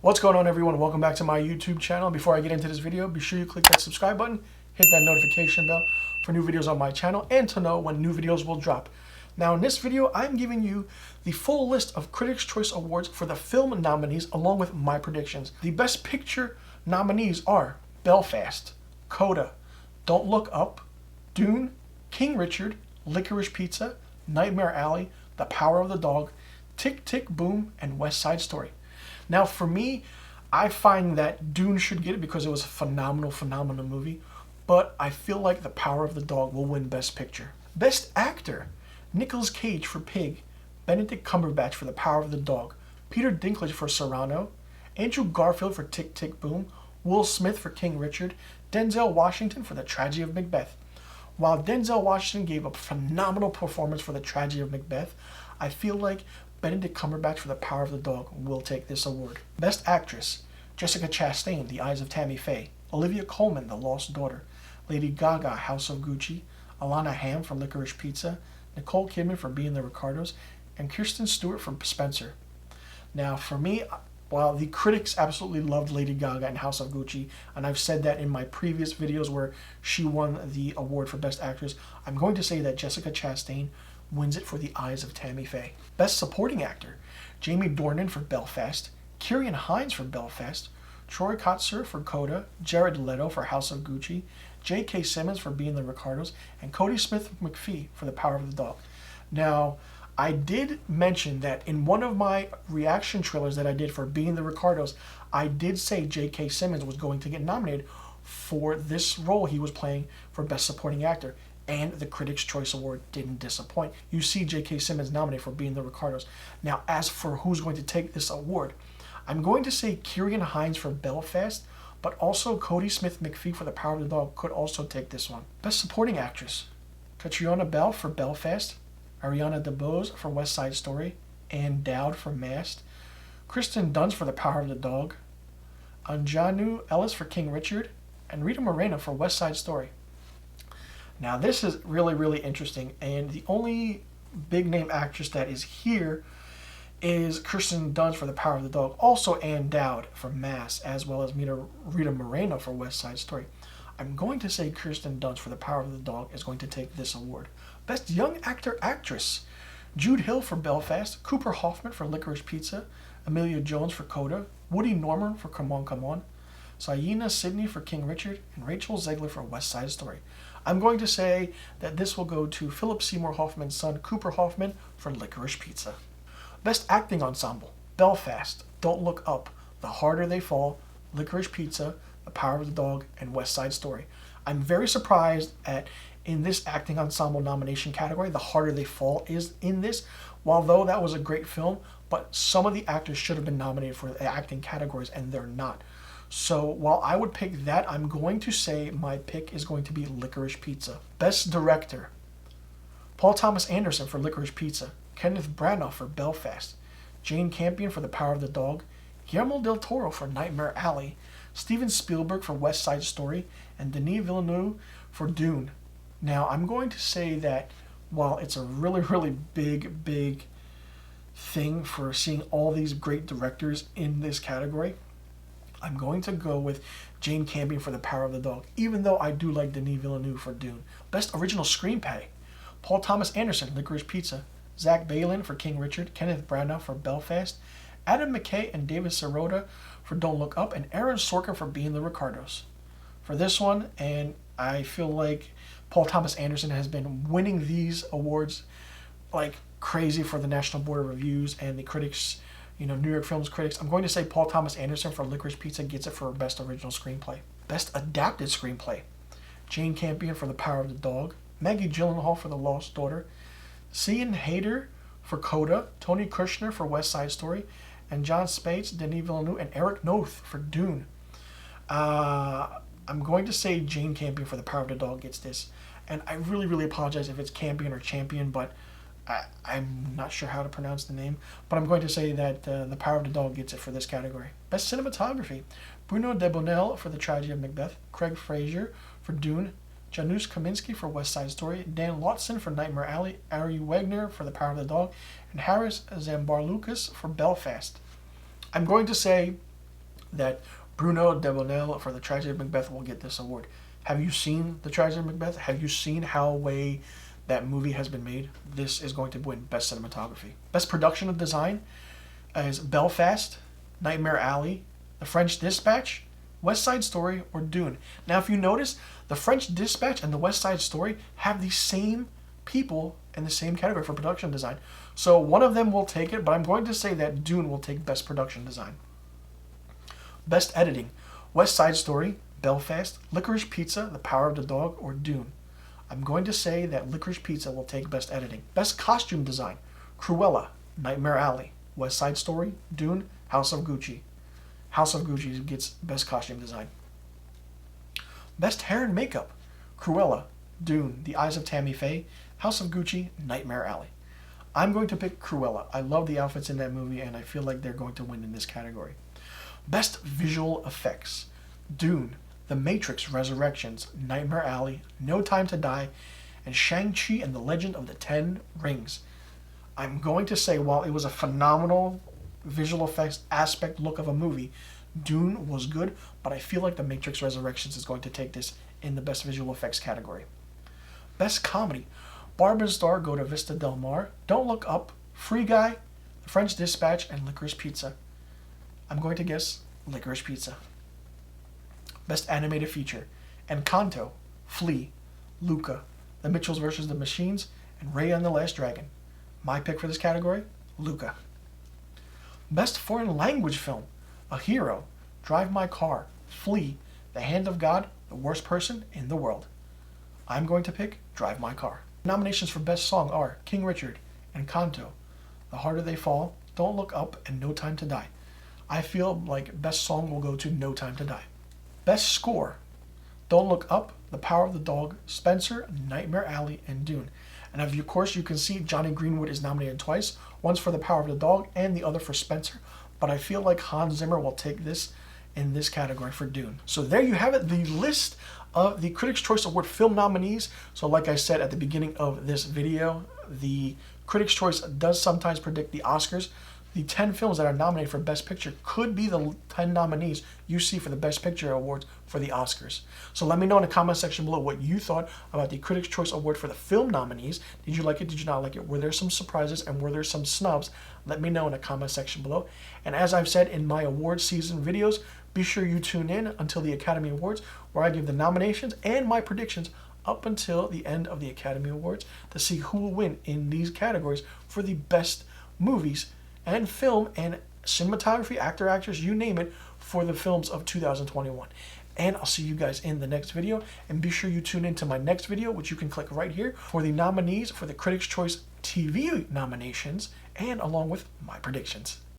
What's going on, everyone? Welcome back to my YouTube channel. Before I get into this video, be sure you click that subscribe button, hit that notification bell for new videos on my channel, and to know when new videos will drop. Now, in this video, I'm giving you the full list of Critics' Choice Awards for the film nominees, along with my predictions. The Best Picture nominees are Belfast, Coda, Don't Look Up, Dune, King Richard, Licorice Pizza, Nightmare Alley, The Power of the Dog, Tick, Tick, Boom, and West Side Story. Now, for me, I find that Dune should get it because it was a phenomenal movie, but I feel like The Power of the Dog will win Best Picture. Best Actor, Nicolas Cage for Pig, Benedict Cumberbatch for The Power of the Dog, Peter Dinklage for Cyrano, Andrew Garfield for Tick, Tick, Boom, Will Smith for King Richard, Denzel Washington for The Tragedy of Macbeth. While Denzel Washington gave a phenomenal performance for The Tragedy of Macbeth, I feel like Benedict Cumberbatch for The Power of the Dog will take this award. Best Actress, Jessica Chastain, The Eyes of Tammy Faye, Olivia Colman, The Lost Daughter, Lady Gaga, House of Gucci, Alana Hamm for Licorice Pizza, Nicole Kidman for Being the Ricardos, and Kristen Stewart for Spencer. Now, for me, while the critics absolutely loved Lady Gaga and House of Gucci, and I've said that in my previous videos where she won the award for Best Actress, I'm going to say that Jessica Chastain wins it for The Eyes of Tammy Faye. Best Supporting Actor, Jamie Dornan for Belfast, Ciarán Hinds for Belfast, Troy Kotsur for Coda, Jared Leto for House of Gucci, J.K. Simmons for Being the Ricardos, and Cody Smith-McPhee for The Power of the Dog. Now, I did mention that in one of my reaction trailers that I did for Being the Ricardos, I did say J.K. Simmons was going to get nominated for this role he was playing for Best Supporting Actor. And the Critics' Choice Award didn't disappoint. You see J.K. Simmons nominated for Being the Ricardos. Now, as for who's going to take this award, I'm going to say Ciarán Hinds for Belfast, but also Cody Smith-McPhee for The Power of the Dog could also take this one. Best Supporting Actress, Catriona Bell for Belfast, Ariana DeBose for West Side Story, Ann Dowd for Mast, Kristen Dunst for The Power of the Dog, Anjanu Ellis for King Richard, and Rita Moreno for West Side Story. Now, this is really interesting, and the only big-name actress that is here is Kristen Dunst for The Power of the Dog, also Ann Dowd for Mass, as well as Rita Moreno for West Side Story. I'm going to say Kristen Dunst for The Power of the Dog is going to take this award. Best Young Actor/Actress, Jude Hill for Belfast, Cooper Hoffman for Licorice Pizza, Emilia Jones for Coda, Woody Norman for Come On, Come On, Syena Sidney for King Richard, and Rachel Zegler for West Side Story. I'm going to say that this will go to Philip Seymour Hoffman's son, Cooper Hoffman, for Licorice Pizza. Best Acting Ensemble, Belfast, Don't Look Up, The Harder They Fall, Licorice Pizza, The Power of the Dog, and West Side Story. I'm very surprised at, in this acting ensemble nomination category, The Harder They Fall is in this, although that was a great film, but some of the actors should have been nominated for the acting categories, and they're not. So while I would pick that, I'm going to say my pick is going to be Licorice Pizza. Best Director, Paul Thomas Anderson for Licorice Pizza, Kenneth Branagh for Belfast, Jane Campion for The Power of the Dog, Guillermo del Toro for Nightmare Alley, Steven Spielberg for West Side Story, and Denis Villeneuve for Dune. Now, I'm going to say that while it's a really big thing for seeing all these great directors in this category, I'm going to go with Jane Campion for The Power of the Dog, even though I do like Denis Villeneuve for Dune. Best Original Screenplay, Paul Thomas Anderson, Licorice Pizza, Zach Baylin for King Richard, Kenneth Branagh for Belfast, Adam McKay and David Sirota for Don't Look Up, and Aaron Sorkin for Being the Ricardos. For this one, and I feel like Paul Thomas Anderson has been winning these awards like crazy for the National Board of Reviews and the critics, New York Films Critics. I'm going to say Paul Thomas Anderson for Licorice Pizza gets it for Best Original Screenplay. Best Adapted Screenplay, Jane Campion for The Power of the Dog, Maggie Gyllenhaal for The Lost Daughter, Sian Heder for Coda, Tony Kushner for West Side Story, and John Spates, Denis Villeneuve, and Eric Noth for Dune. I'm going to say Jane Campion for The Power of the Dog gets this. And I really apologize if it's Campion or Champion, but I'm not sure how to pronounce the name, but I'm going to say that The Power of the Dog gets it for this category. Best Cinematography, Bruno de Bonnell for The Tragedy of Macbeth, Craig Fraser for Dune, Janusz Kaminski for West Side Story, Dan Lotson for Nightmare Alley, Ari Wegner for The Power of the Dog, and Harris Zambarlukas for Belfast. I'm going to say that Bruno Debonel for The Tragedy of Macbeth will get this award. Have you seen The Tragedy of Macbeth? Have you seen how way that movie has been made? This is going to win Best Cinematography. Best Production of Design is Belfast, Nightmare Alley, The French Dispatch, West Side Story, or Dune. Now, if you notice, The French Dispatch and The West Side Story have the same people in the same category for production design. So one of them will take it, but I'm going to say that Dune will take Best Production Design. Best Editing, West Side Story, Belfast, Licorice Pizza, The Power of the Dog, or Dune. I'm going to say that Licorice Pizza will take Best Editing. Best Costume Design, Cruella, Nightmare Alley, West Side Story, Dune, House of Gucci. House of Gucci gets Best Costume Design. Best Hair and Makeup, Cruella, Dune, The Eyes of Tammy Faye, House of Gucci, Nightmare Alley. I'm going to pick Cruella. I love the outfits in that movie, and I feel like they're going to win in this category. Best Visual Effects, Dune, The Matrix Resurrections, Nightmare Alley, No Time to Die, and Shang-Chi and the Legend of the Ten Rings. I'm going to say, while it was a phenomenal visual effects aspect look of a movie, Dune was good, but I feel like The Matrix Resurrections is going to take this in the Best Visual Effects category. Best Comedy, Barb and Star Go to Vista Del Mar, Don't Look Up, Free Guy, The French Dispatch, and Licorice Pizza. I'm going to guess Licorice Pizza. Best Animated Feature, Encanto, Flea, Luca, The Mitchells vs. the Machines, and Raya and the Last Dragon. My pick for this category, Luca. Best Foreign Language Film, A Hero, Drive My Car, Flea, The Hand of God, The Worst Person in the World. I'm going to pick Drive My Car. Nominations for Best Song are King Richard, Encanto, The Harder They Fall, Don't Look Up, and No Time to Die. I feel like Best Song will go to No Time to Die. Best Score, Don't Look Up, The Power of the Dog, Spencer, Nightmare Alley, and Dune. And of course, you can see Johnny Greenwood is nominated twice, once for The Power of the Dog and the other for Spencer. But I feel like Hans Zimmer will take this in this category for Dune. So there you have it, the list of the Critics' Choice Award film nominees. So like I said at the beginning of this video, the Critics' Choice does sometimes predict the Oscars. The 10 films that are nominated for Best Picture could be the 10 nominees you see for the Best Picture Awards for the Oscars. So let me know in the comment section below what you thought about the Critics' Choice Award for the film nominees. Did you like it? Did you not like it? Were there some surprises and were there some snubs? Let me know in the comment section below. And as I've said in my award season videos, be sure you tune in until the Academy Awards, where I give the nominations and my predictions up until the end of the Academy Awards to see who will win in these categories for the best movies and film and cinematography, actor, actress, you name it, for the films of 2021. And I'll see you guys in the next video. And be sure you tune into my next video, which you can click right here, for the nominees for the Critics' Choice TV nominations, and along with my predictions.